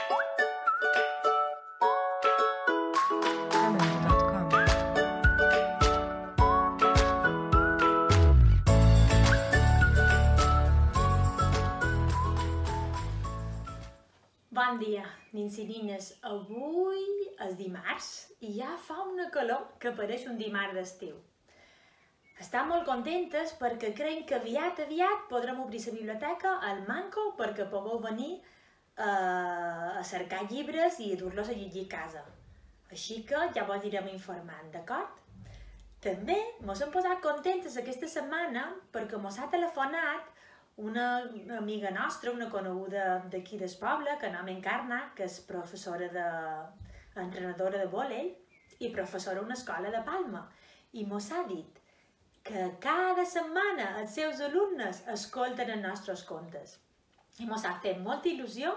Bon dia, nins i nines. Avui és dimarts i ja fa una calor que pareix un dimarts d'estiu. Estan molt contentes perquè creiem que aviat podrem obrir la biblioteca al Manco perquè pugueu venir a cercar llibres i dur-los a llegir a casa. Així que ja vos anirem informant, d'acord? També mos hem posat contentes aquesta setmana perquè mos ha telefonat una amiga nostra, una coneguda d'aquí del poble, que nom Encarna, que és entrenadora de vòlei i professora a una escola de Palma. I mos ha dit que cada setmana els seus alumnes escolten els nostres contes. I mos ha fet molta il·lusió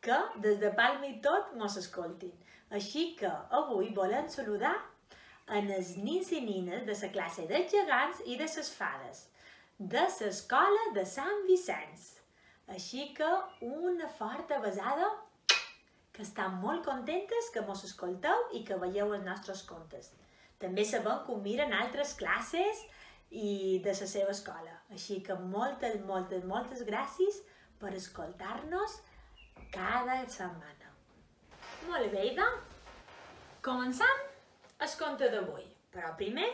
que des de Palma i tot mos escoltin. Així que avui volem saludar els nins i nines de la classe dels gegants i de les fades, de l'escola de Sant Vicenç. Així que una forta besada, que estan molt contentes que mos escolteu i que veieu els nostres contes. També sabem que ho miren altres classes i de la seva escola. Així que moltes gràcies per escoltar-nos cada setmana. Molt bé, doncs, començam el conte d'avui. Però primer,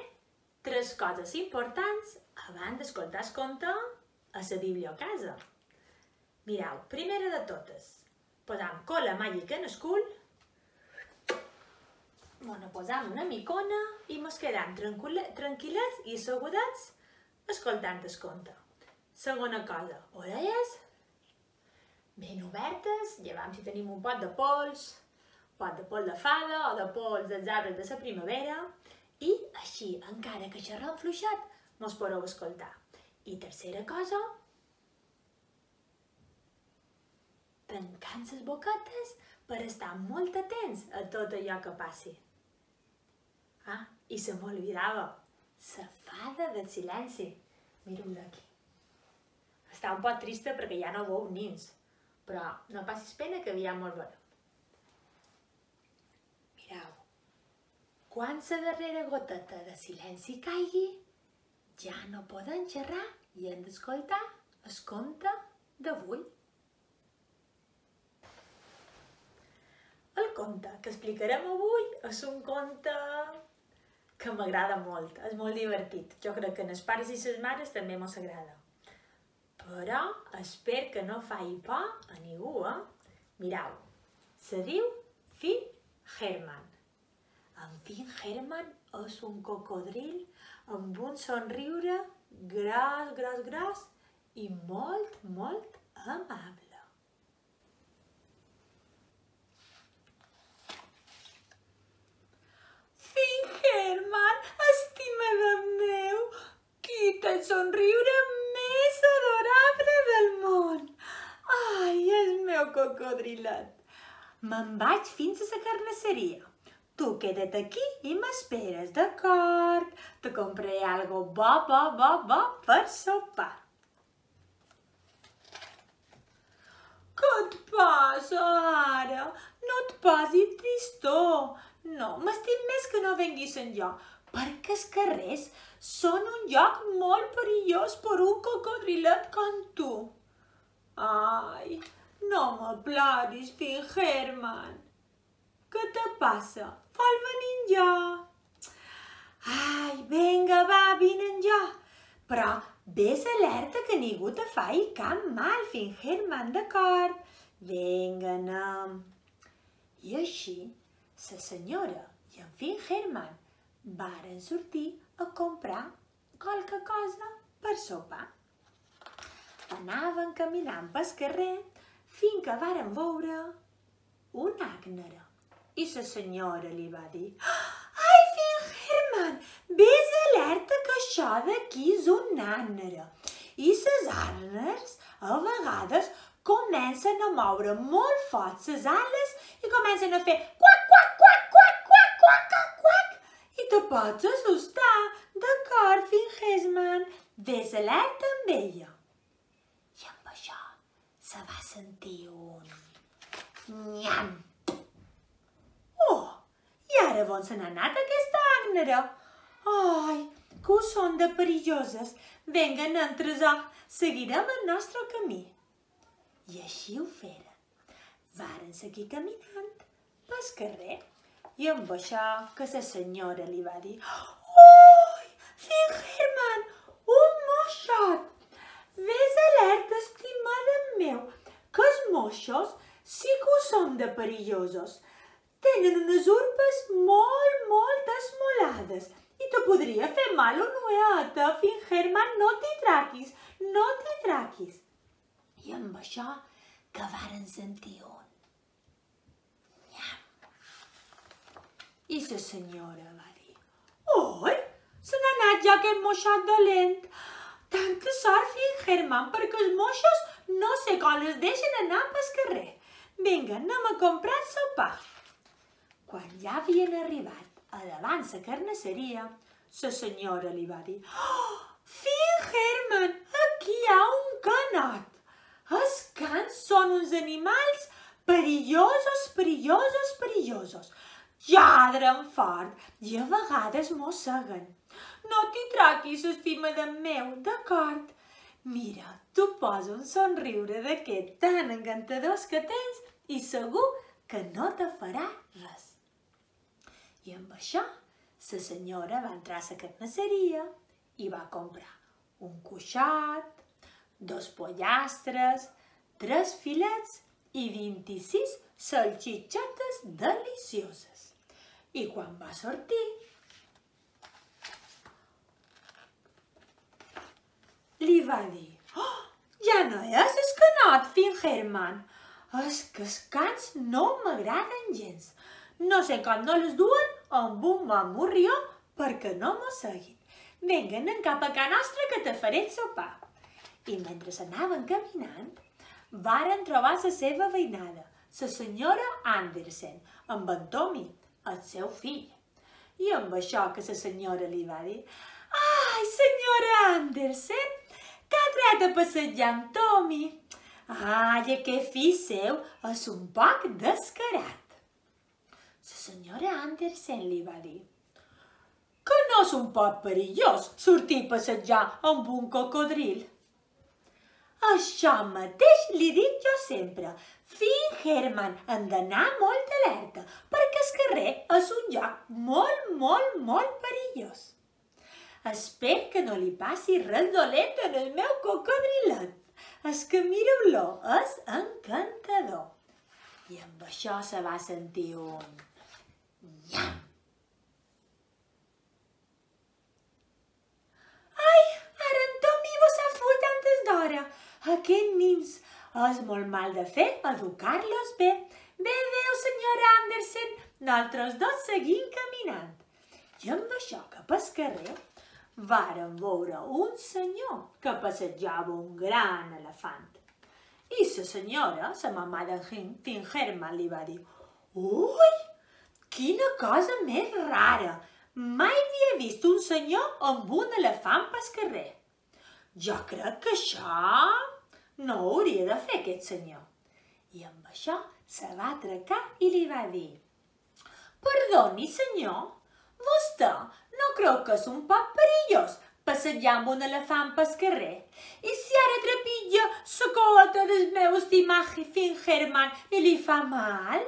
3 coses importants abans d'escoltar el conte a la bibliocasa. Mireu, primera de totes, posam cola màgica en el cul, posam una micona i mos quedam tranquil·lets i assegurats escoltant el conte. Segona cosa, orelles ben obertes, llevam si tenim un pot de pols de fada o de pols dels arbres de la primavera, i així, encara que xerrem fluixet, mos podeu escoltar. I tercera cosa, tancant les boquetes per estar molt atents a tot allò que passi. Ah, i se m'oblidava, la fada del silenci. Mira-ho aquí. Està un poc trista perquè ja no veu nins, però no passis pena que aviat mos veurem. Mireu, quan la darrera goteta de silenci caigui, ja no poden xerrar i hem d'escoltar el conte d'avui. El conte que explicarem avui és un conte que m'agrada molt, és molt divertit. Jo crec que als pares i les mares també mos agrada. Però espero que no faci por a ningú, Mireu, se diu Finn Herman. En Finn Herman és un cocodril amb un somriure gros i molt amable. Finn Herman, estimada meu, qui té el somriure més adorable del món. Ai, el meu cocodrilet. Me'n vaig fins a la carnisseria. Tu queda't aquí i m'esperes, d'acord? Te compraré algo bo per sopar. Què et passa ara? No et posis tristó. No, m'estim més que no venguis enlloc, perquè els carrers són un lloc molt perillós per un cocodrilet com tu. Ai, no me ploris, Finn Herman. Què te passa? Vol venir enlloc? Ai, vinga, va, vine enlloc. Però ves alerta que ningú te faci cap mal, Finn Herman, d'acord? Vinga, anem. I així, la senyora i en Finn Herman varen sortir a comprar qualque cosa per sopar. Anaven caminant pel carrer fins que varen veure un àgnera. I la senyora li va dir: Ai, Finn Herman, ves alerta que això d'aquí és un àgnera. I les àgneres a vegades comencen a moure molt fort les ales i comencen a fer quac, quac, quac, quac, quac, quac, quac, quac. I te pots assustar, d'acord, Finn Herman? Ves alerta amb ella. I amb això se va sentir un Nyam! Oh, i ara on se n'ha anat aquesta àgnera? Ai, que ho són de perilloses. Venguen a entresar, seguirem el nostre camí. I així ho feren. Varen seguir caminant pel carrer i amb això que la senyora li va dir: «Ui, fill Herman, un moixot! Ves alerta, estimada meu, que els moixos sí que ho són de perillosos. Tenen unes urpes molt esmolades i te podria fer mal una ueta, fill Herman, no t'hi traquis, no t'hi traquis». I amb això que varen sentir un nyam. I la senyora va dir: «Oi, se n'ha anat ja aquest moixot dolent. Tanta sort, fill Herman, perquè els moixos no sé com les deixen anar pel carrer. Vinga, anem a comprar sopar». Quan ja havien arribat a davant la carnisseria, la senyora li va dir: «Oh, fill Herman, aquí hi ha un canot. Els cans són uns animals perillosos. Lladren fort i a vegades mosseguen. No t'hi traquis, estimada meu, d'acord? Mira, tu posa un somriure d'aquest tan encantadors que tens i segur que no te farà res». I amb això, la senyora va entrar a la carnisseria i va comprar un cuixat, 2 pollastres, 3 filets i 26 salxitxetes delicioses. I quan va sortir, li va dir: «Oh, ja no és el canot, fill Herman. És que els cans no m'agraden gens. No sé com no les duen amb un bon morrió perquè no mosseguin. Vinga, anem cap a casa nostra que te faré sopar». I mentre anaven caminant, varen trobar la seva veïnada, la senyora Andersen, amb en Tommy, el seu fill. I amb això que la senyora li va dir: «Ai, senyora Andersen, que ha tret a passejar amb Tommy? Ai, aquest fill seu és un poc descarat». La senyora Andersen li va dir: «Que no és un poc perillós sortir a passejar amb un cocodril?» «Això mateix li dic jo sempre. Fill Herman, hem d'anar molt alerta, perquè el carrer és un lloc molt perillós. Espero que no li passi res dolent en el meu cocodrilet. És que mireu-lo, és encantador». I amb això se va sentir un nyam. «Ai, ara en Tommy vos ha fut antes d'hora. Aquests nins és molt mal de fer educar-los bé. Bé, adéu, senyora Andersen, nosaltres dos seguim caminant». I amb això que pel carrer varen veure un senyor que passejava un gran elefant. I la senyora, la mamà d'en fill Herman, li va dir: «Ui, quina cosa més rara! Mai havia vist un senyor amb un elefant pel carrer. Jo crec que això no ho hauria de fer aquest senyor». I amb això se va atracar i li va dir: «Perdoni, senyor, vostè no creu que és un poc perillós passejar amb un elefant pel carrer? I si ara trepitja la colota del meu estimat fill Herman i li fa mal?»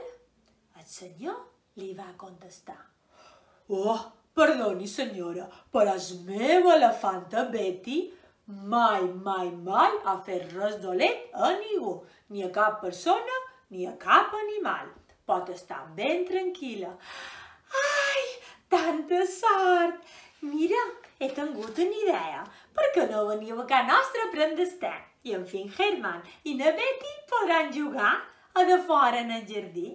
El senyor li va contestar: «Oh, perdoni, senyora, però el meu elefanta Betty mai ha fet res dolent a ningú, ni a cap persona ni a cap animal. Pot estar ben tranquil·la». «Ai, tanta sort! Mira, he tingut una idea. Per què no veniu a casa nostra a prendre el té? I en fill Herman i na Betty podran jugar a de fora en el jardí».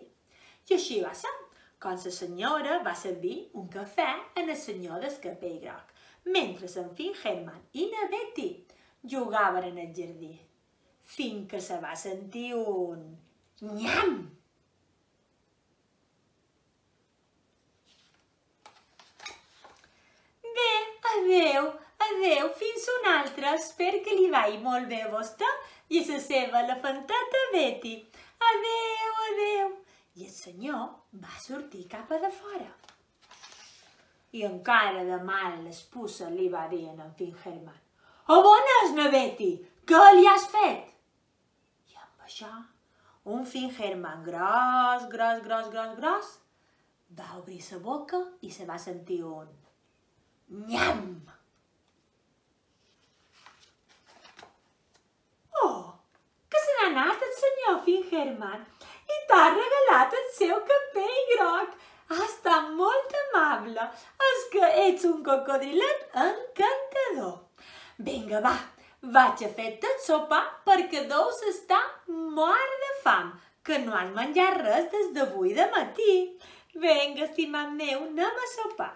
I així va ser, quan la senyora va servir un cafè en el senyor del capell groc, mentre en fill Herman i na Betty jugaven en el jardí, fins que se va sentir un nyam. Bé, adéu, fins una altra. Espero que li vagi molt bé a vostè i a la seva elefanteta Betty. Adéu. senyor va sortir cap a de fora. I encara de males pusses li va dir en Fin Herman: "On és, Betty? Què li has fet?" I amb això, un Fin Herman gros, va obrir la boca i se va sentir un nyam! Oh, que se n'ha anat el senyor Fin Herman i t'ha regalat el seu capell groc. Ha estat molt amable. És que ets un cocodrilet encantador. Vinga, va, vaig a fer-te el sopar perquè deus estar mort de fam, que no has menjat res des d'avui de matí. Vinga, estimat meu, anem a sopar.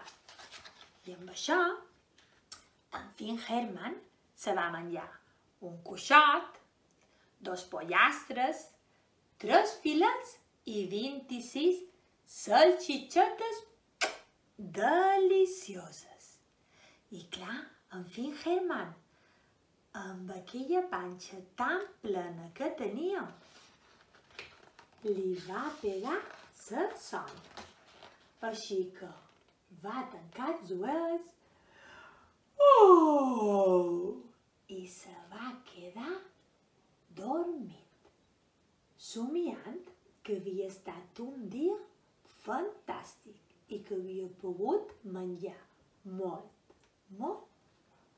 I amb això, en Fin Herman se va menjar un cuixot, 2 pollastres, 3 filets i 26 salxitxotes delicioses. I clar, en Fin Herman, amb aquella panxa tan plena que tenia, li va pegar la son. Així que va tancar els ulls i se va quedar dormit, somiant que havia estat un dia fantàstic i que havia pogut menjar molt,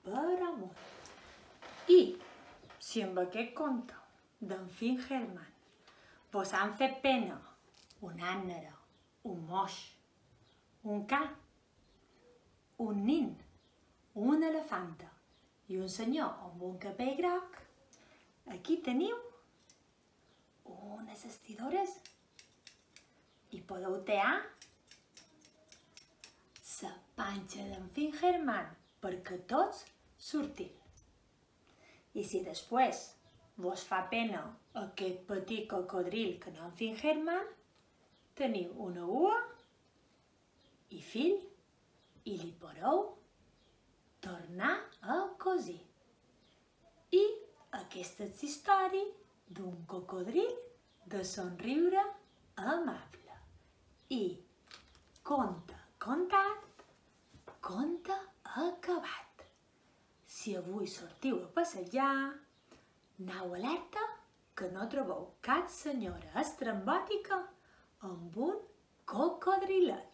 però molt. I si amb aquest conte d'en Fin Herman vos han fet pena un ànnera, un moix, un ca, un nin, una elefanta i un senyor amb un capell groc, aquí teniu unes estidores i podeu tear la panxa d'en Fin Herman perquè tots sortim. I si després vos fa pena aquest petit cocodril que no en Fin Herman, teniu una ua i fil i li podeu tornar a cosir. I aquesta és la història d'un cocodril de somriure amable. I conte contat, conte acabat. Si avui sortiu a passejar, aneu alerta que no trobeu cap senyora estrambòtica amb un cocodrilet.